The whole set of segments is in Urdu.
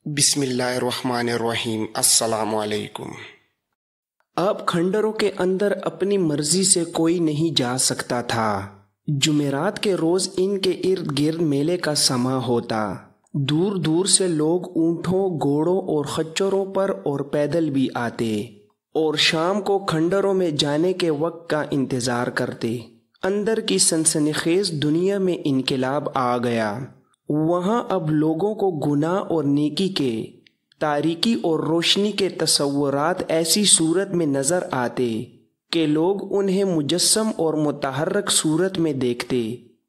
بسم اللہ الرحمن الرحیم۔ السلام علیکم۔ اب کھنڈروں کے اندر اپنی مرضی سے کوئی نہیں جا سکتا تھا۔ جمعرات کے روز ان کے ارد گرد میلے کا سماں ہوتا۔ دور دور سے لوگ اونٹوں، گھوڑوں اور خچروں پر اور پیدل بھی آتے اور شام کو کھنڈروں میں جانے کے وقت کا انتظار کرتے۔ اندر کی سنسنی خیز دنیا میں انقلاب آ گیا۔ وہاں اب لوگوں کو گناہ اور نیکی کے، تاریکی اور روشنی کے تصورات ایسی صورت میں نظر آتے کہ لوگ انہیں مجسم اور متحرک صورت میں دیکھتے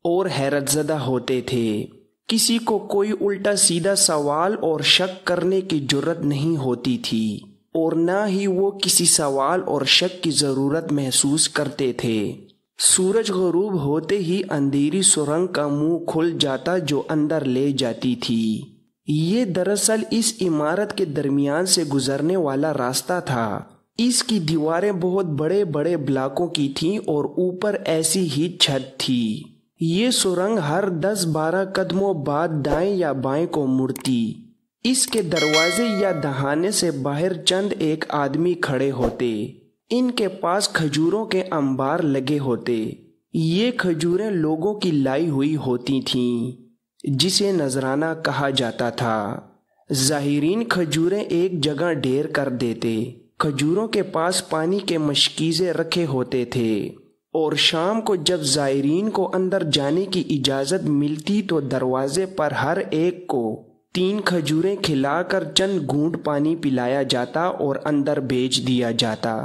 اور حیرت زدہ ہوتے تھے۔ کسی کو کوئی الٹا سیدھا سوال اور شک کرنے کی جرت نہیں ہوتی تھی، اور نہ ہی وہ کسی سوال اور شک کی ضرورت محسوس کرتے تھے۔ سورج غروب ہوتے ہی اندھیری سرنگ کا منہ کھل جاتا جو اندر لے جاتی تھی۔ یہ دراصل اس عمارت کے درمیان سے گزرنے والا راستہ تھا۔ اس کی دیواریں بہت بڑے بڑے بلاکوں کی تھیں اور اوپر ایسی ہی چھت تھی۔ یہ سرنگ ہر 10-12 قدموں بعد دائیں یا بائیں کو مڑتی۔ اس کے دروازے یا دہانے سے باہر چند ایک آدمی کھڑے ہوتے۔ ان کے پاس کھجوروں کے انبار لگے ہوتے۔ یہ کھجوریں لوگوں کی لائی ہوئی ہوتی تھیں، جسے نذرانہ کہا جاتا تھا۔ زائرین کھجوریں ایک جگہ ڈھیر کر دیتے۔ کھجوروں کے پاس پانی کے مشکیزے رکھے ہوتے تھے، اور شام کو جب زائرین کو اندر جانے کی اجازت ملتی تو دروازے پر ہر ایک کو 3 کھجوریں کھلا کر چند گھونٹ پانی پلایا جاتا اور اندر بھیج دیا جاتا۔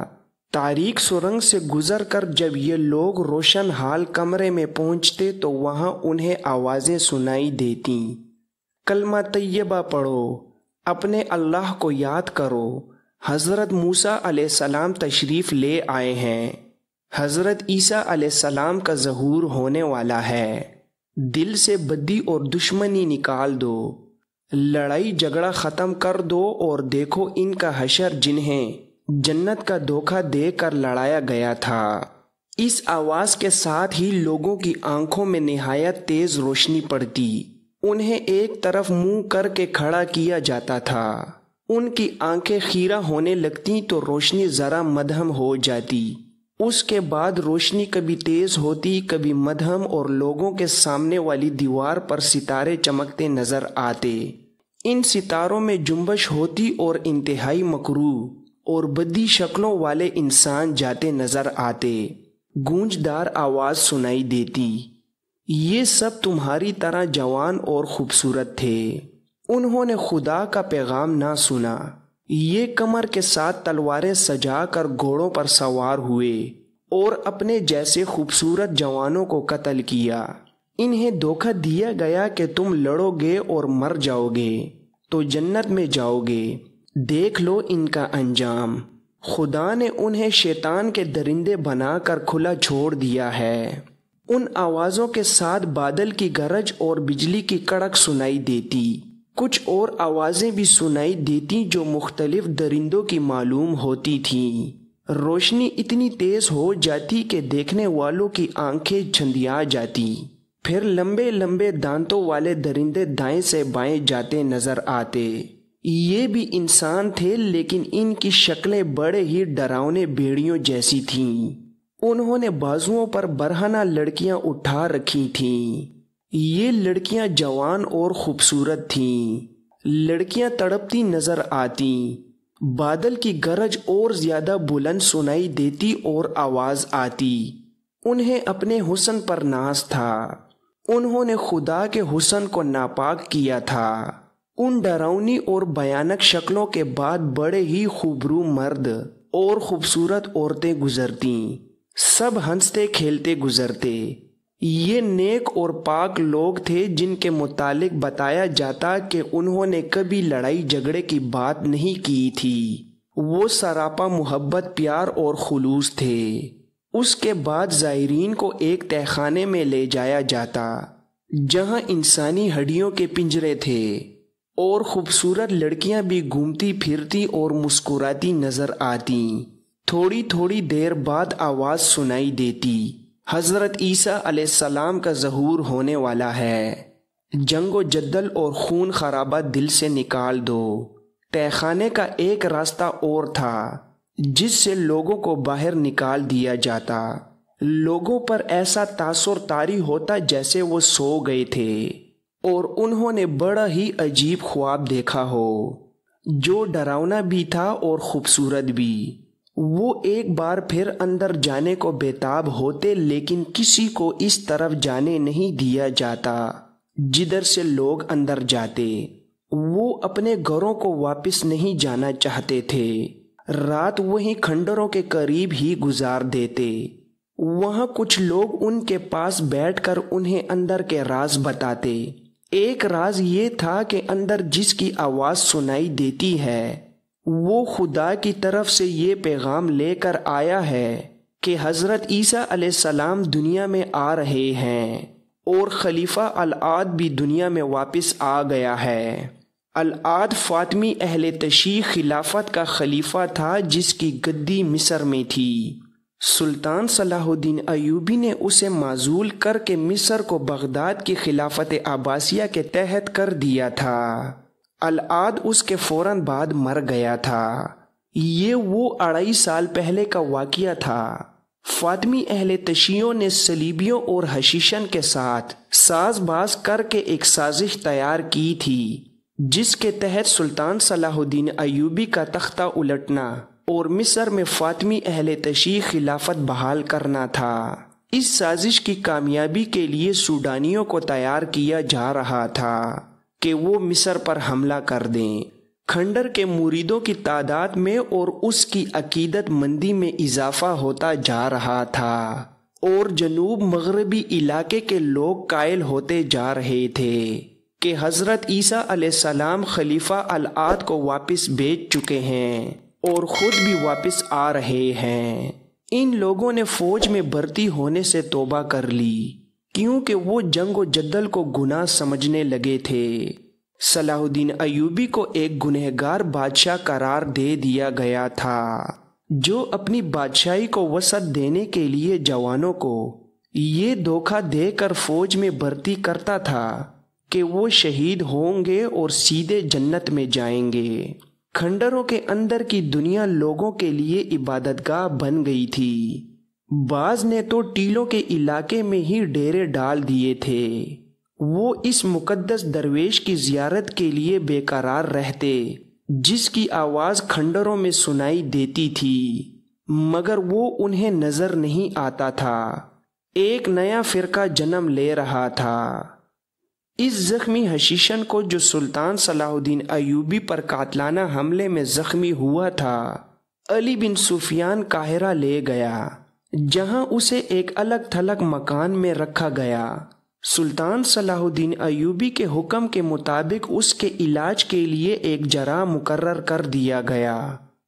تاریک سرنگ سے گزر کر جب یہ لوگ روشن حال کمرے میں پہنچتے تو وہاں انہیں آوازیں سنائی دیتیں۔ کلمہ طیبہ پڑھو، اپنے اللہ کو یاد کرو، حضرت موسیٰ علیہ السلام تشریف لے آئے ہیں، حضرت عیسیٰ علیہ السلام کا ظہور ہونے والا ہے، دل سے بدی اور دشمنی نکال دو، لڑائی جھگڑا ختم کر دو اور دیکھو ان کا حشر جنہیں جنت کا دھوکہ دے کر لڑایا گیا تھا۔ اس آواز کے ساتھ ہی لوگوں کی آنکھوں میں نہایت تیز روشنی پڑتی۔ انہیں ایک طرف منہ کر کے کھڑا کیا جاتا تھا۔ ان کی آنکھیں خیرہ ہونے لگتیں تو روشنی ذرا مدھم ہو جاتی۔ اس کے بعد روشنی کبھی تیز ہوتی، کبھی مدھم، اور لوگوں کے سامنے والی دیوار پر ستارے چمکتے نظر آتے۔ ان ستاروں میں جنبش ہوتی اور انتہائی مکروہ اور بدی شکلوں والے انسان جاتے نظر آتے۔ گونجدار آواز سنائی دیتی، یہ سب تمہاری طرح جوان اور خوبصورت تھے، انہوں نے خدا کا پیغام نہ سنا۔ یہ کمر کے ساتھ تلواریں سجا کر گھوڑوں پر سوار ہوئے اور اپنے جیسے خوبصورت جوانوں کو قتل کیا۔ انہیں دھوکہ دیا گیا کہ تم لڑو گے اور مر جاؤ گے تو جنت میں جاؤ گے، دیکھ لو ان کا انجام۔ خدا نے انہیں شیطان کے درندے بنا کر کھلا چھوڑ دیا ہے۔ ان آوازوں کے ساتھ بادل کی گرج اور بجلی کی کڑک سنائی دیتی۔ کچھ اور آوازیں بھی سنائی دیتی جو مختلف درندوں کی معلوم ہوتی تھیں۔ روشنی اتنی تیز ہو جاتی کہ دیکھنے والوں کی آنکھیں چھندیا جاتی۔ پھر لمبے لمبے دانتوں والے درندے دائیں سے بائیں جاتے نظر آتے۔ یہ بھی انسان تھے، لیکن ان کی شکلیں بڑے ہی ڈراؤنے بھیڑیوں جیسی تھیں۔ انہوں نے بازوؤں پر برہنہ لڑکیاں اٹھا رکھی تھیں۔ یہ لڑکیاں جوان اور خوبصورت تھیں۔ لڑکیاں تڑپتی نظر آتیں۔ بادل کی گرج اور زیادہ بلند سنائی دیتی اور آواز آتی۔ انہیں اپنے حسن پر ناز تھا۔ انہوں نے خدا کے حسن کو ناپاک کیا تھا۔ ان ڈراؤنی اور بھیانک شکلوں کے بعد بڑے ہی خوبرو مرد اور خوبصورت عورتیں گزرتیں۔ سب ہنستے کھیلتے گزرتے۔ یہ نیک اور پاک لوگ تھے جن کے متعلق بتایا جاتا کہ انہوں نے کبھی لڑائی جھگڑے کی بات نہیں کی تھی۔ وہ سراپا محبت، پیار اور خلوص تھے۔ اس کے بعد زائرین کو ایک تہخانے میں لے جایا جاتا جہاں انسانی ہڈیوں کے پنجرے تھے، اور خوبصورت لڑکیاں بھی گھومتی پھرتی اور مسکراتی نظر آتیں۔ تھوڑی تھوڑی دیر بعد آواز سنائی دیتی، حضرت عیسیٰ علیہ السلام کا ظہور ہونے والا ہے، جنگ و جدل اور خون خرابہ دل سے نکال دو۔ تہہ خانے کا ایک راستہ اور تھا جس سے لوگوں کو باہر نکال دیا جاتا۔ لوگوں پر ایسا تاثر طاری ہوتا جیسے وہ سو گئے تھے اور انہوں نے بڑا ہی عجیب خواب دیکھا ہو جو ڈراؤنا بھی تھا اور خوبصورت بھی۔ وہ ایک بار پھر اندر جانے کو بےتاب ہوتے لیکن کسی کو اس طرف جانے نہیں دیا جاتا جدھر سے لوگ اندر جاتے۔ وہ اپنے گھروں کو واپس نہیں جانا چاہتے تھے، رات وہیں کھنڈروں کے قریب ہی گزار دیتے۔ وہاں کچھ لوگ ان کے پاس بیٹھ کر انہیں اندر کے راز بتاتے۔ ایک راز یہ تھا کہ اندر جس کی آواز سنائی دیتی ہے وہ خدا کی طرف سے یہ پیغام لے کر آیا ہے کہ حضرت عیسیٰ علیہ السلام دنیا میں آ رہے ہیں اور خلیفہ العاد بھی دنیا میں واپس آ گیا ہے۔ العاد فاطمی اہل تشیع خلافت کا خلیفہ تھا جس کی گدی مصر میں تھی۔ سلطان صلاح الدین ایوبی نے اسے معزول کر کے مصر کو بغداد کی خلافت عباسیہ کے تحت کر دیا تھا۔ العاد اس کے فوراً بعد مر گیا تھا۔ یہ وہ 2.5 سال پہلے کا واقعہ تھا۔ فاطمی اہل تشیعوں نے صلیبیوں اور حشیشن کے ساتھ ساز باز کر کے ایک سازش تیار کی تھی جس کے تحت سلطان صلاح الدین ایوبی کا تختہ الٹنا اور مصر میں فاطمی اہل تشیع خلافت بحال کرنا تھا۔ اس سازش کی کامیابی کے لیے سوڈانیوں کو تیار کیا جا رہا تھا کہ وہ مصر پر حملہ کر دیں۔ کھنڈر کے مریدوں کی تعداد میں اور اس کی عقیدت مندی میں اضافہ ہوتا جا رہا تھا اور جنوب مغربی علاقے کے لوگ قائل ہوتے جا رہے تھے کہ حضرت عیسیٰ علیہ السلام خلیفہ العاد کو واپس بھیج چکے ہیں اور خود بھی واپس آ رہے ہیں۔ ان لوگوں نے فوج میں بھرتی ہونے سے توبہ کر لی کیونکہ وہ جنگ و جدل کو گناہ سمجھنے لگے تھے۔ صلاح الدین ایوبی کو ایک گنہگار بادشاہ قرار دے دیا گیا تھا جو اپنی بادشاہی کو وسعت دینے کے لیے جوانوں کو یہ دھوکہ دے کر فوج میں بھرتی کرتا تھا کہ وہ شہید ہوں گے اور سیدھے جنت میں جائیں گے۔ کھنڈروں کے اندر کی دنیا لوگوں کے لیے عبادت گاہ بن گئی تھی۔ بعض نے تو ٹیلوں کے علاقے میں ہی ڈیرے ڈال دیے تھے۔ وہ اس مقدس درویش کی زیارت کے لیے بے قرار رہتے جس کی آواز کھنڈروں میں سنائی دیتی تھی مگر وہ انہیں نظر نہیں آتا تھا۔ ایک نیا فرقہ جنم لے رہا تھا۔ اس زخمی حشیشن کو جو سلطان صلاح الدین ایوبی پر قاتلانہ حملے میں زخمی ہوا تھا علی بن سفیان قاہرہ لے گیا جہاں اسے ایک الگ تھلگ مکان میں رکھا گیا۔ سلطان صلاح الدین ایوبی کے حکم کے مطابق اس کے علاج کے لیے ایک جراح مقرر کر دیا گیا۔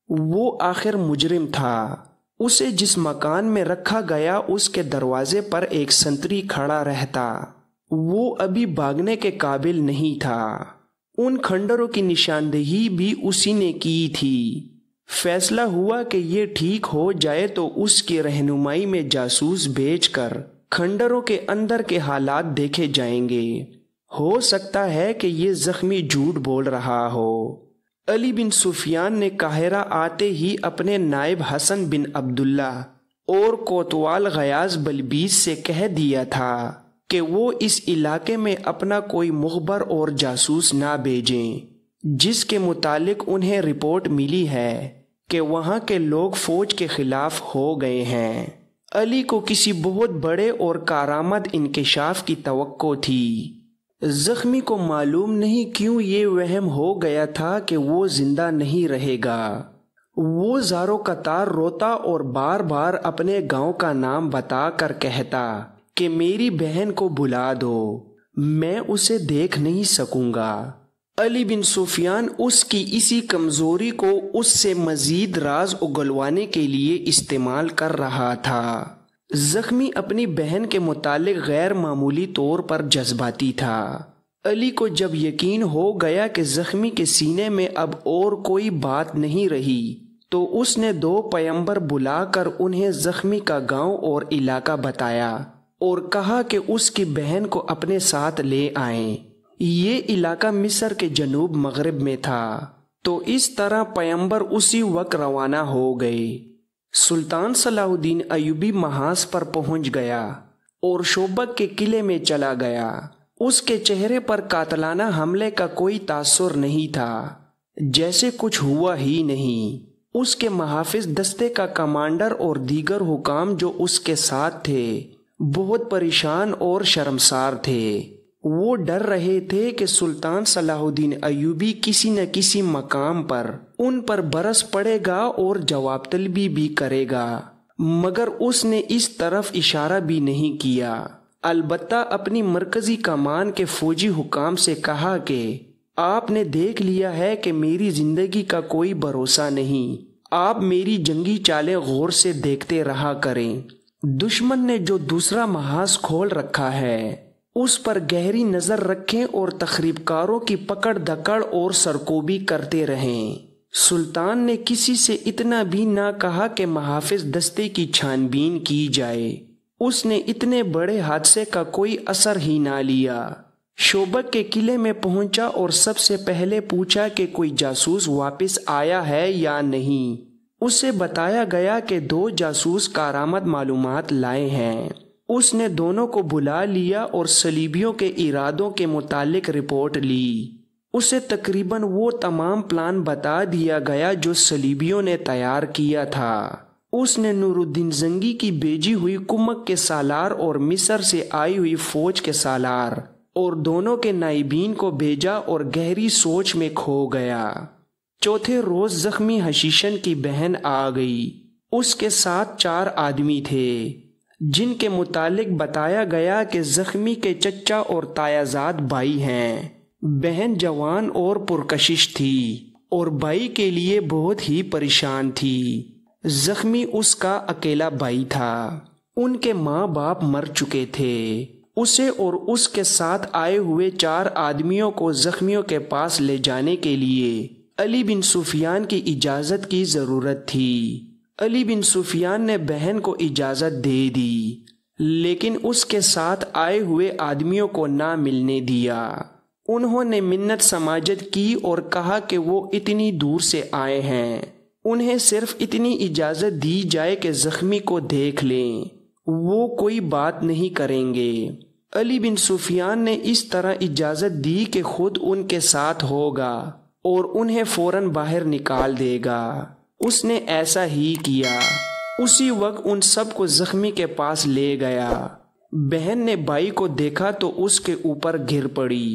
وہ آخر مجرم تھا۔ اسے جس مکان میں رکھا گیا اس کے دروازے پر ایک سنتری کھڑا رہتا۔ وہ ابھی بھاگنے کے قابل نہیں تھا۔ ان کھنڈروں کی نشاندہی بھی اسی نے کی تھی۔ فیصلہ ہوا کہ یہ ٹھیک ہو جائے تو اس کی رہنمائی میں جاسوس بھیج کر کھنڈروں کے اندر کے حالات دیکھے جائیں گے۔ ہو سکتا ہے کہ یہ زخمی جھوٹ بول رہا ہو۔ علی بن سفیان نے قاہرہ آتے ہی اپنے نائب حسن بن عبداللہ اور کوتوال غیاث بلبیس سے کہہ دیا تھا کہ وہ اس علاقے میں اپنا کوئی مخبر اور جاسوس نہ بھیجیں جس کے متعلق انہیں رپورٹ ملی ہے کہ وہاں کے لوگ فوج کے خلاف ہو گئے ہیں۔ علی کو کسی بہت بڑے اور کارآمد انکشاف کی توقع تھی۔ زخمی کو معلوم نہیں کیوں یہ وہم ہو گیا تھا کہ وہ زندہ نہیں رہے گا۔ وہ زاروں قطار روتا اور بار بار اپنے گاؤں کا نام بتا کر کہتا کہ میری بہن کو بلا دو، میں اسے دیکھ نہیں سکوں گا۔ علی بن سفیان اس کی اسی کمزوری کو اس سے مزید راز اگلوانے کے لیے استعمال کر رہا تھا۔ زخمی اپنی بہن کے متعلق غیر معمولی طور پر جذباتی تھا۔ علی کو جب یقین ہو گیا کہ زخمی کے سینے میں اب اور کوئی بات نہیں رہی تو اس نے 2 پیمبر بلا کر انہیں زخمی کا گاؤں اور علاقہ بتایا اور کہا کہ اس کی بہن کو اپنے ساتھ لے آئیں۔ یہ علاقہ مصر کے جنوب مغرب میں تھا۔ تو اس طرح پیغمبر اسی وقت روانہ ہو گئے۔ سلطان صلاح الدین ایوبی محاذ پر پہنچ گیا اور شوبک کے قلعے میں چلا گیا۔ اس کے چہرے پر قاتلانہ حملے کا کوئی تاثر نہیں تھا، جیسے کچھ ہوا ہی نہیں۔ اس کے محافظ دستے کا کمانڈر اور دیگر حکام جو اس کے ساتھ تھے بہت پریشان اور شرمسار تھے۔ وہ ڈر رہے تھے کہ سلطان صلاح الدین ایوبی کسی نہ کسی مقام پر ان پر برس پڑے گا اور جواب طلبی بھی کرے گا، مگر اس نے اس طرف اشارہ بھی نہیں کیا۔ البتہ اپنی مرکزی کمان کے فوجی حکام سے کہا کہ آپ نے دیکھ لیا ہے کہ میری زندگی کا کوئی بھروسہ نہیں، آپ میری جنگی چالیں غور سے دیکھتے رہا کریں۔ دشمن نے جو دوسرا محاذ کھول رکھا ہے اس پر گہری نظر رکھیں اور تخریب کاروں کی پکڑ دکڑ اور سرکوبی کرتے رہیں۔ سلطان نے کسی سے اتنا بھی نہ کہا کہ محافظ دستے کی چھان بین کی جائے۔ اس نے اتنے بڑے حادثے کا کوئی اثر ہی نہ لیا۔ شوبک کے قلعے میں پہنچا اور سب سے پہلے پوچھا کہ کوئی جاسوس واپس آیا ہے یا نہیں۔ اسے بتایا گیا کہ 2 جاسوس کارآمد معلومات لائے ہیں۔ اس نے دونوں کو بلا لیا اور صلیبیوں کے ارادوں کے متعلق رپورٹ لی۔ اسے تقریباً وہ تمام پلان بتا دیا گیا جو صلیبیوں نے تیار کیا تھا۔ اس نے نور الدین زنگی کی بھیجی ہوئی کمک کے سالار اور مصر سے آئی ہوئی فوج کے سالار اور دونوں کے نائبین کو بھیجا اور گہری سوچ میں کھو گیا۔ چوتھے روز زخمی حشیشن کی بہن آ گئی۔ اس کے ساتھ 4 آدمی تھے جن کے متعلق بتایا گیا کہ زخمی کے چچا اور تایازاد بھائی ہیں۔ بہن جوان اور پرکشش تھی اور بھائی کے لیے بہت ہی پریشان تھی۔ زخمی اس کا اکیلا بھائی تھا۔ ان کے ماں باپ مر چکے تھے۔ اسے اور اس کے ساتھ آئے ہوئے 4 آدمیوں کو زخمیوں کے پاس لے جانے کے لیے علی بن سفیان کی اجازت کی ضرورت تھی۔ علی بن سفیان نے بہن کو اجازت دے دی، لیکن اس کے ساتھ آئے ہوئے آدمیوں کو نہ ملنے دیا۔ انہوں نے منت سماجت کی اور کہا کہ وہ اتنی دور سے آئے ہیں، انہیں صرف اتنی اجازت دی جائے کہ زخمی کو دیکھ لیں، وہ کوئی بات نہیں کریں گے۔ علی بن سفیان نے اس طرح اجازت دی کہ خود ان کے ساتھ ہوگا اور انہیں فوراً باہر نکال دے گا۔ اس نے ایسا ہی کیا۔ اسی وقت ان سب کو زخمی کے پاس لے گیا۔ بہن نے بھائی کو دیکھا تو اس کے اوپر گر پڑی۔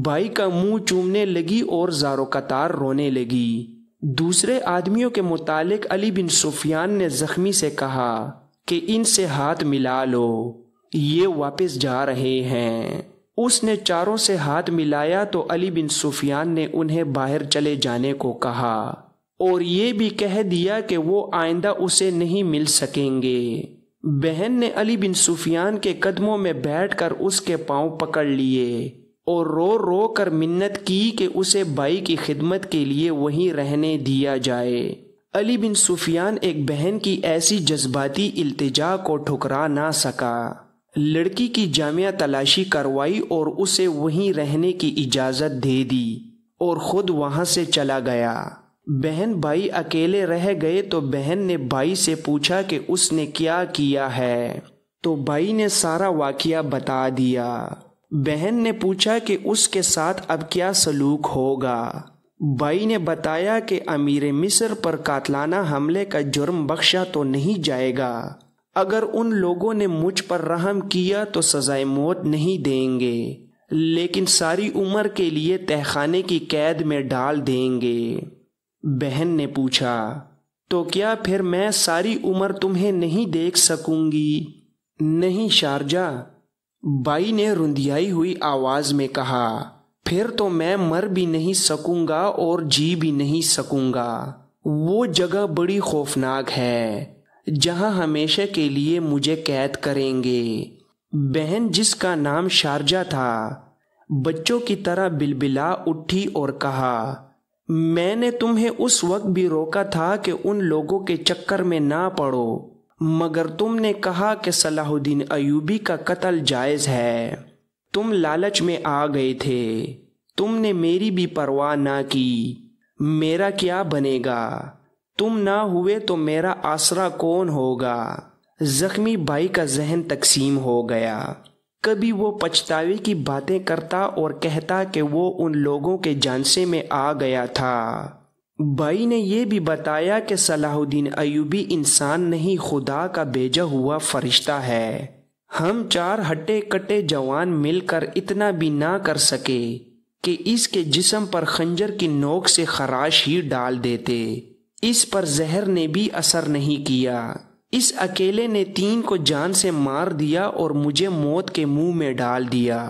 بھائی کا منہ چومنے لگی اور زارو قطار رونے لگی۔ دوسرے آدمیوں کے متعلق علی بن سفیان نے زخمی سے کہا کہ ان سے ہاتھ ملا لو، یہ واپس جا رہے ہیں۔ اس نے 4 سے ہاتھ ملایا تو علی بن سفیان نے انہیں باہر چلے جانے کو کہا اور یہ بھی کہہ دیا کہ وہ آئندہ اسے نہیں مل سکیں گے۔ بہن نے علی بن سفیان کے قدموں میں بیٹھ کر اس کے پاؤں پکڑ لیے اور رو رو کر منت کی کہ اسے بھائی کی خدمت کے لیے وہیں رہنے دیا جائے۔ علی بن سفیان ایک بہن کی ایسی جذباتی التجا کو ٹھکرا نہ سکا۔ لڑکی کی جامعہ تلاشی کروائی اور اسے وہیں رہنے کی اجازت دے دی اور خود وہاں سے چلا گیا۔ بہن بھائی اکیلے رہ گئے تو بہن نے بھائی سے پوچھا کہ اس نے کیا کیا ہے، تو بھائی نے سارا واقعہ بتا دیا۔ بہن نے پوچھا کہ اس کے ساتھ اب کیا سلوک ہوگا۔ بھائی نے بتایا کہ امیر مصر پر قاتلانہ حملے کا جرم بخشا تو نہیں جائے گا، اگر ان لوگوں نے مجھ پر رحم کیا تو سزائے موت نہیں دیں گے، لیکن ساری عمر کے لیے تہخانے کی قید میں ڈال دیں گے۔ بہن نے پوچھا تو کیا پھر میں ساری عمر تمہیں نہیں دیکھ سکوں گی؟ نہیں شارجہ، بھائی نے رندیائی ہوئی آواز میں کہا، پھر تو میں مر بھی نہیں سکوں گا اور جی بھی نہیں سکوں گا۔ وہ جگہ بڑی خوفناک ہے جہاں ہمیشہ کے لیے مجھے قید کریں گے۔ بہن جس کا نام شارجہ تھا بچوں کی طرح بلبلا اٹھی اور کہا، میں نے تمہیں اس وقت بھی روکا تھا کہ ان لوگوں کے چکر میں نہ پڑو، مگر تم نے کہا کہ صلاح الدین ایوبی کا قتل جائز ہے۔ تم لالچ میں آ گئے تھے، تم نے میری بھی پرواہ نہ کی۔ میرا کیا بنے گا؟ تم نہ ہوئے تو میرا آسرا کون ہوگا؟ زخمی بھائی کا ذہن تقسیم ہو گیا۔ کبھی وہ پچھتاوے کی باتیں کرتا اور کہتا کہ وہ ان لوگوں کے جانشے میں آ گیا تھا۔ بھائی نے یہ بھی بتایا کہ صلاح الدین ایوبی انسان نہیں، خدا کا بھیجا ہوا فرشتہ ہے۔ ہم 4 ہٹے کٹے جوان مل کر اتنا بھی نہ کر سکے کہ اس کے جسم پر خنجر کی نوک سے خراش ہی ڈال دیتے۔ اس پر زہر نے بھی اثر نہیں کیا۔ اس اکیلے نے 3 کو جان سے مار دیا اور مجھے موت کے منہ میں ڈال دیا۔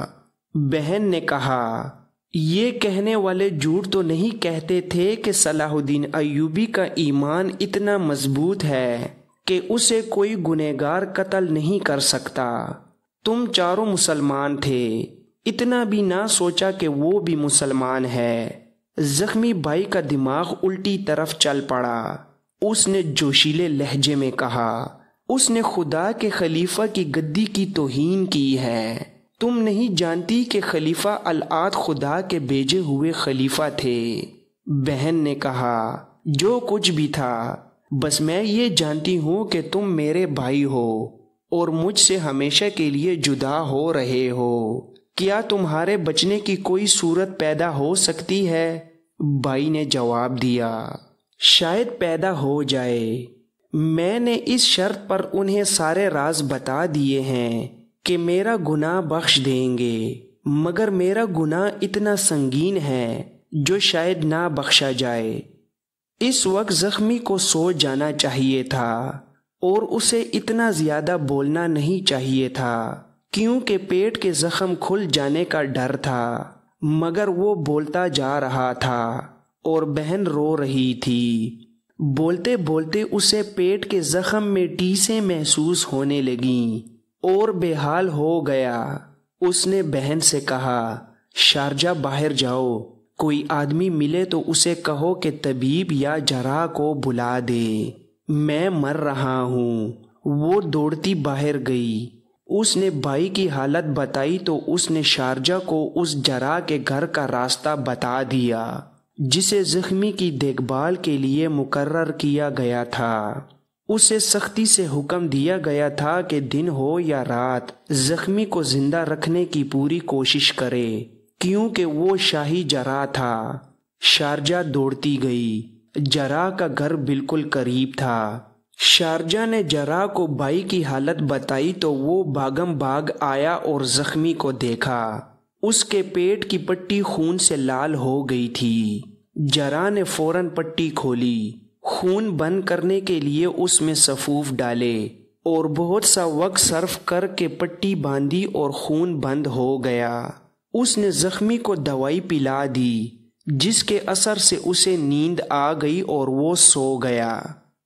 بہن نے کہا، یہ کہنے والے جھوٹ تو نہیں کہتے تھے کہ صلاح الدین ایوبی کا ایمان اتنا مضبوط ہے کہ اسے کوئی گنہگار قتل نہیں کر سکتا۔ تم چاروں مسلمان تھے، اتنا بھی نہ سوچا کہ وہ بھی مسلمان ہے۔ زخمی بھائی کا دماغ الٹی طرف چل پڑا۔ اس نے جوشیلے لہجے میں کہا، اس نے خدا کے خلیفہ کی گدی کی توہین کی ہے۔ تم نہیں جانتی کہ خلیفہ العاد خدا کے بھیجے ہوئے خلیفہ تھے۔ بہن نے کہا، جو کچھ بھی تھا، بس میں یہ جانتی ہوں کہ تم میرے بھائی ہو اور مجھ سے ہمیشہ کے لیے جدا ہو رہے ہو۔ کیا تمہارے بچنے کی کوئی صورت پیدا ہو سکتی ہے؟ بھائی نے جواب دیا، شاید پیدا ہو جائے۔ میں نے اس شرط پر انہیں سارے راز بتا دیے ہیں کہ میرا گناہ بخش دیں گے، مگر میرا گناہ اتنا سنگین ہے جو شاید نہ بخشا جائے۔ اس وقت زخمی کو سو جانا چاہیے تھا اور اسے اتنا زیادہ بولنا نہیں چاہیے تھا، کیونکہ پیٹ کے زخم کھل جانے کا ڈر تھا، مگر وہ بولتا جا رہا تھا اور بہن رو رہی تھی۔ بولتے بولتے اسے پیٹ کے زخم میں ٹیسیں محسوس ہونے لگیں اور بے حال ہو گیا۔ اس نے بہن سے کہا، شارجہ باہر جاؤ، کوئی آدمی ملے تو اسے کہو کہ طبیب یا جراح کو بلا دے، میں مر رہا ہوں۔ وہ دوڑتی باہر گئی۔ اس نے بھائی کی حالت بتائی تو اس نے شارجہ کو اس جراح کے گھر کا راستہ بتا دیا جسے زخمی کی دیکھ بھال کے لیے مقرر کیا گیا تھا۔ اسے سختی سے حکم دیا گیا تھا کہ دن ہو یا رات زخمی کو زندہ رکھنے کی پوری کوشش کرے، کیونکہ وہ شاہی جراح تھا۔ شارجہ دوڑتی گئی۔ جراح کا گھر بالکل قریب تھا۔ شارجہ نے جراح کو بھائی کی حالت بتائی تو وہ بھاگم بھاگ آیا اور زخمی کو دیکھا۔ اس کے پیٹ کی پٹی خون سے لال ہو گئی تھی۔ جراح نے فوراً پٹی کھولی، خون بند کرنے کے لیے اس میں سفوف ڈالے اور بہت سا وقت صرف کر کے پٹی باندھی اور خون بند ہو گیا۔ اس نے زخمی کو دوائی پلا دی جس کے اثر سے اسے نیند آ گئی اور وہ سو گیا۔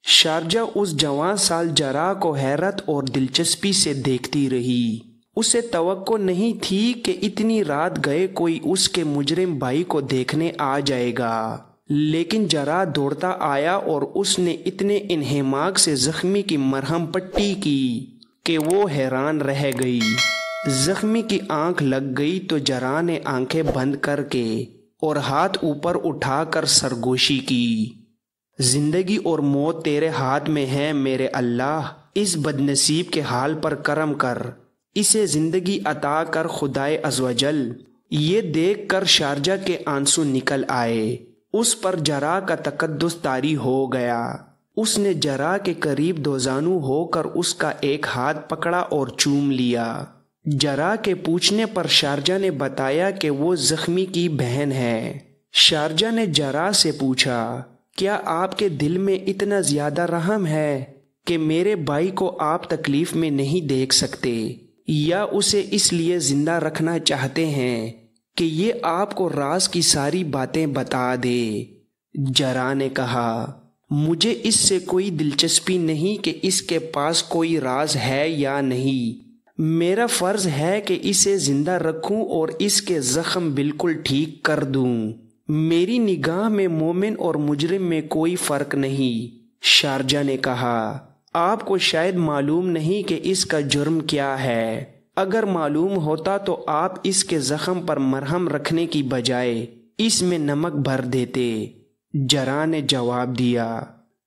شارجہ اس جوان سال جراح کو حیرت اور دلچسپی سے دیکھتی رہی۔ اسے توقع نہیں تھی کہ اتنی رات گئے کوئی اس کے مجرم بھائی کو دیکھنے آ جائے گا، لیکن جراح دوڑتا آیا اور اس نے اتنے انہماک سے زخمی کی مرہم پٹی کی کہ وہ حیران رہ گئی۔ زخمی کی آنکھ لگ گئی تو جراح نے آنکھیں بند کر کے اور ہاتھ اوپر اٹھا کر سرگوشی کی۔ زندگی اور موت تیرے ہاتھ میں ہے میرے اللہ، اس بدنصیب کے حال پر کرم کر، اسے زندگی عطا کر خدائے عزوجل۔ یہ دیکھ کر شارجہ کے آنسو نکل آئے۔ اس پر جراح کا تقدس طاری ہو گیا۔ اس نے جراح کے قریب دوزانو ہو کر اس کا ایک ہاتھ پکڑا اور چوم لیا۔ جراح کے پوچھنے پر شارجہ نے بتایا کہ وہ زخمی کی بہن ہے۔ شارجہ نے جراح سے پوچھا، کیا آپ کے دل میں اتنا زیادہ رحم ہے کہ میرے بھائی کو آپ تکلیف میں نہیں دیکھ سکتے، یا اسے اس لیے زندہ رکھنا چاہتے ہیں کہ یہ آپ کو راز کی ساری باتیں بتا دے؟ جراح نے کہا، مجھے اس سے کوئی دلچسپی نہیں کہ اس کے پاس کوئی راز ہے یا نہیں۔ میرا فرض ہے کہ اسے زندہ رکھوں اور اس کے زخم بالکل ٹھیک کر دوں۔ میری نگاہ میں مومن اور مجرم میں کوئی فرق نہیں۔ شارجہ نے کہا، آپ کو شاید معلوم نہیں کہ اس کا جرم کیا ہے۔ اگر معلوم ہوتا تو آپ اس کے زخم پر مرہم رکھنے کی بجائے اس میں نمک بھر دیتے۔ جرح نے جواب دیا،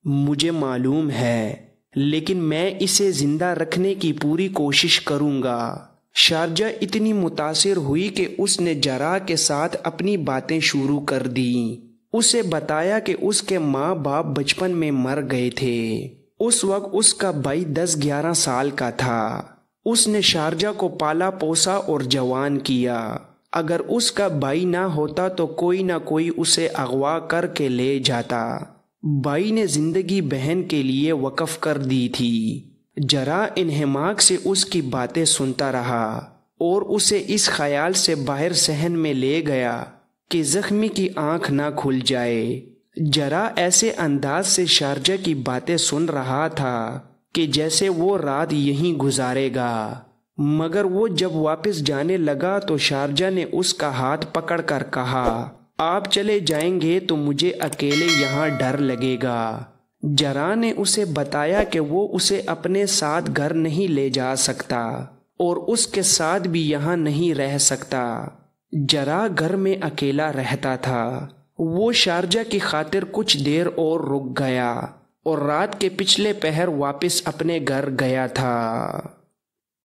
مجھے معلوم ہے، لیکن میں اسے زندہ رکھنے کی پوری کوشش کروں گا۔ شارجہ اتنی متاثر ہوئی کہ اس نے جرح کے ساتھ اپنی باتیں شروع کر دیں۔ اسے بتایا کہ اس کے ماں باپ بچپن میں مر گئے تھے۔ اس وقت اس کا بھائی 10-11 سال کا تھا۔ اس نے شارجہ کو پالا پوسا اور جوان کیا۔ اگر اس کا بھائی نہ ہوتا تو کوئی نہ کوئی اسے اغوا کر کے لے جاتا۔ بھائی نے زندگی بہن کے لیے وقف کر دی تھی۔ جرح انہماک سے اس کی باتیں سنتا رہا اور اسے اس خیال سے باہر صحن میں لے گیا کہ زخمی کی آنکھ نہ کھل جائے۔ جرح ایسے انداز سے شارجہ کی باتیں سن رہا تھا کہ جیسے وہ رات یہیں گزارے گا، مگر وہ جب واپس جانے لگا تو شارجہ نے اس کا ہاتھ پکڑ کر کہا، آپ چلے جائیں گے تو مجھے اکیلے یہاں ڈر لگے گا۔ جرح نے اسے بتایا کہ وہ اسے اپنے ساتھ گھر نہیں لے جا سکتا اور اس کے ساتھ بھی یہاں نہیں رہ سکتا۔ جرح گھر میں اکیلا رہتا تھا۔ وہ شارجہ کی خاطر کچھ دیر اور رک گیا اور رات کے پچھلے پہر واپس اپنے گھر گیا تھا۔